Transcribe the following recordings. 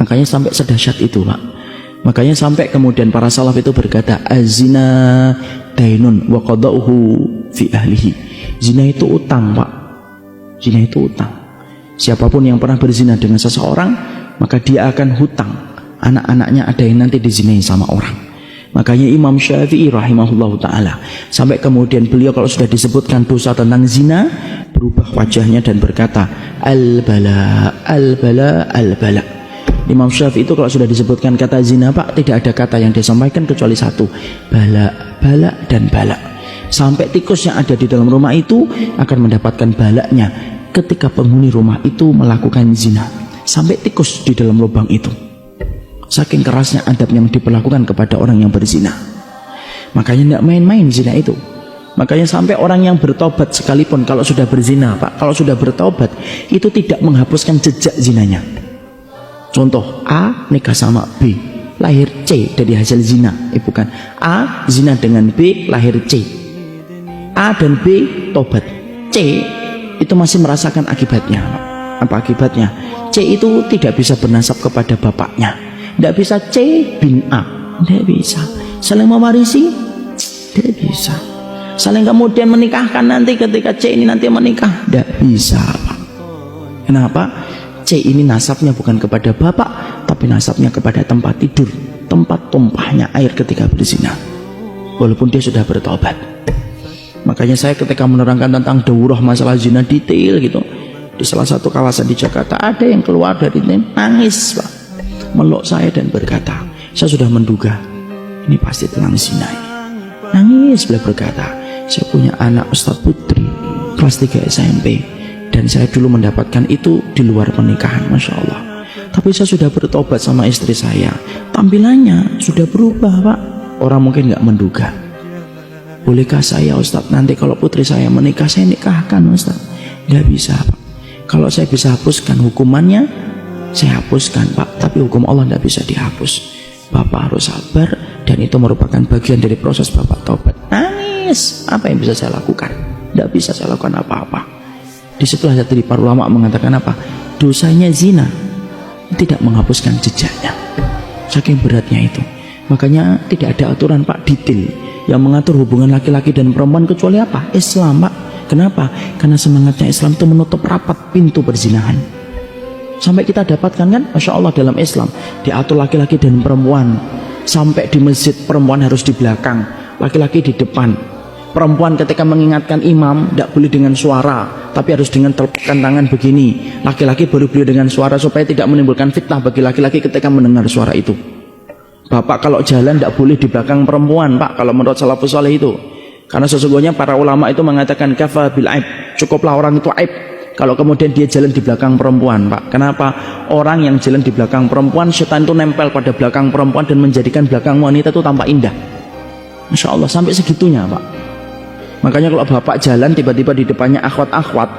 Makanya sampai sedahsyat itu, Pak. Makanya sampai kemudian para salaf itu berkata, azina dainun wa qada'uhu fi ahlihi. Zina itu utang, Pak. Zina itu utang. Siapapun yang pernah berzina dengan seseorang, maka dia akan hutang. Anak-anaknya ada yang nanti dizinai sama orang. Makanya Imam Syafi'i rahimahullahu ta'ala, sampai kemudian beliau kalau sudah disebutkan dosa tentang zina, berubah wajahnya dan berkata, al-bala, al-bala, al-bala. Imam Syafi'i itu kalau sudah disebutkan kata zina, Pak, tidak ada kata yang disampaikan kecuali satu, bala, bala, dan bala. Sampai tikus yang ada di dalam rumah itu akan mendapatkan balaknya ketika penghuni rumah itu melakukan zina. Sampai tikus di dalam lubang itu. Saking kerasnya adab yang diperlakukan kepada orang yang berzina. Makanya tidak main-main zina itu. Makanya sampai orang yang bertobat sekalipun kalau sudah berzina, Pak, kalau sudah bertobat itu tidak menghapuskan jejak zinanya. Contoh, A nikah sama B, lahir C dari hasil zina. Bukan, A zina dengan B, lahir C. A dan B tobat, C itu masih merasakan akibatnya. Apa akibatnya? C itu tidak bisa bernasab kepada bapaknya, tidak bisa C bin A, tidak bisa. Saling mewarisi, tidak bisa. Saling kemudian menikahkan nanti ketika C ini nanti menikah, tidak bisa, Pak. Kenapa? C ini nasabnya bukan kepada bapak, tapi nasabnya kepada tempat tidur, tempat tumpahnya air ketika berzina, walaupun dia sudah bertobat. Makanya saya ketika menerangkan tentang daurah masalah zina detail gitu, di salah satu kawasan di Jakarta ada yang keluar dari nangis, Pak, meluk saya dan berkata, saya sudah menduga ini pasti tentang zina ini. Nangis, beliau berkata, saya punya anak Ustadz Putri kelas 3 SMP, dan saya dulu mendapatkan itu di luar pernikahan, Masya Allah. Tapi saya sudah bertobat sama istri saya, tampilannya sudah berubah, Pak. Orang mungkin nggak menduga. Bolehkah saya, Ustadz, nanti kalau putri saya menikah, saya nikahkan, Ustadz? Nggak bisa, Pak. Kalau saya bisa hapuskan hukumannya, saya hapuskan, Pak. Tapi hukum Allah nggak bisa dihapus. Bapak harus sabar, dan itu merupakan bagian dari proses Bapak tobat. Nangis, apa yang bisa saya lakukan? Nggak bisa saya lakukan apa-apa. Disitulah tadi para ulama mengatakan apa? Dosanya zina tidak menghapuskan jejaknya. Saking beratnya itu. Makanya tidak ada aturan, Pak, detail yang mengatur hubungan laki-laki dan perempuan kecuali apa? Islam, Pak. Kenapa? Karena semangatnya Islam itu menutup rapat pintu perzinahan. Sampai kita dapatkan kan, Masya Allah, dalam Islam diatur laki-laki dan perempuan. Sampai di masjid perempuan harus di belakang, laki-laki di depan. Perempuan ketika mengingatkan imam tidak boleh dengan suara, tapi harus dengan telapak tangan begini. Laki-laki baru boleh dengan suara supaya tidak menimbulkan fitnah bagi laki-laki ketika mendengar suara itu. Bapak kalau jalan tidak boleh di belakang perempuan, Pak, kalau menurut salafus saleh itu. Karena sesungguhnya para ulama itu mengatakan kafa bil aib, cukuplah orang itu aib kalau kemudian dia jalan di belakang perempuan, Pak. Kenapa? Orang yang jalan di belakang perempuan, setan itu nempel pada belakang perempuan dan menjadikan belakang wanita itu tampak indah. Masya Allah, sampai segitunya, Pak. Makanya kalau bapak jalan tiba-tiba di depannya akhwat-akhwat,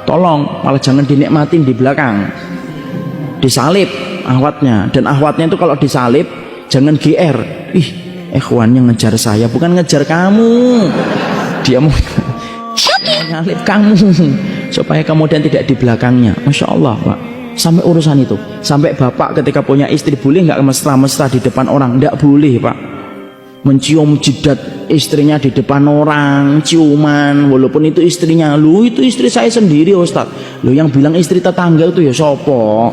tolong malah jangan dinikmatin di belakang, disalib akhwatnya. Dan akhwatnya itu kalau disalib jangan GR, ih ikhwannya ngejar saya, bukan ngejar kamu, dia mau nyalip kamu supaya kemudian tidak di belakangnya. Masya Allah, Pak. Sampai urusan itu, sampai bapak ketika punya istri boleh nggak mesra-mesra di depan orang? Nggak boleh, Pak. Mencium jidat istrinya di depan orang, ciuman, walaupun itu istrinya. Lu itu istri saya sendiri, Ustaz. Lu yang bilang istri tetangga itu ya sopo.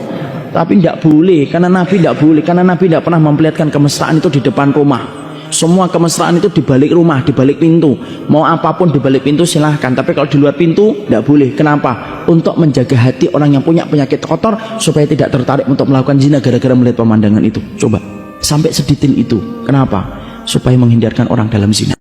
Tapi tidak boleh, karena Nabi tidak boleh, karena Nabi tidak pernah memperlihatkan kemesraan itu di depan rumah. Semua kemesraan itu di balik rumah, di balik pintu. Mau apapun di balik pintu silahkan, tapi kalau di luar pintu tidak boleh. Kenapa? Untuk menjaga hati orang yang punya penyakit kotor supaya tidak tertarik untuk melakukan zina gara-gara melihat pemandangan itu. Coba sampai sedetail itu. Kenapa? Supaya menghindarkan orang dalam zina.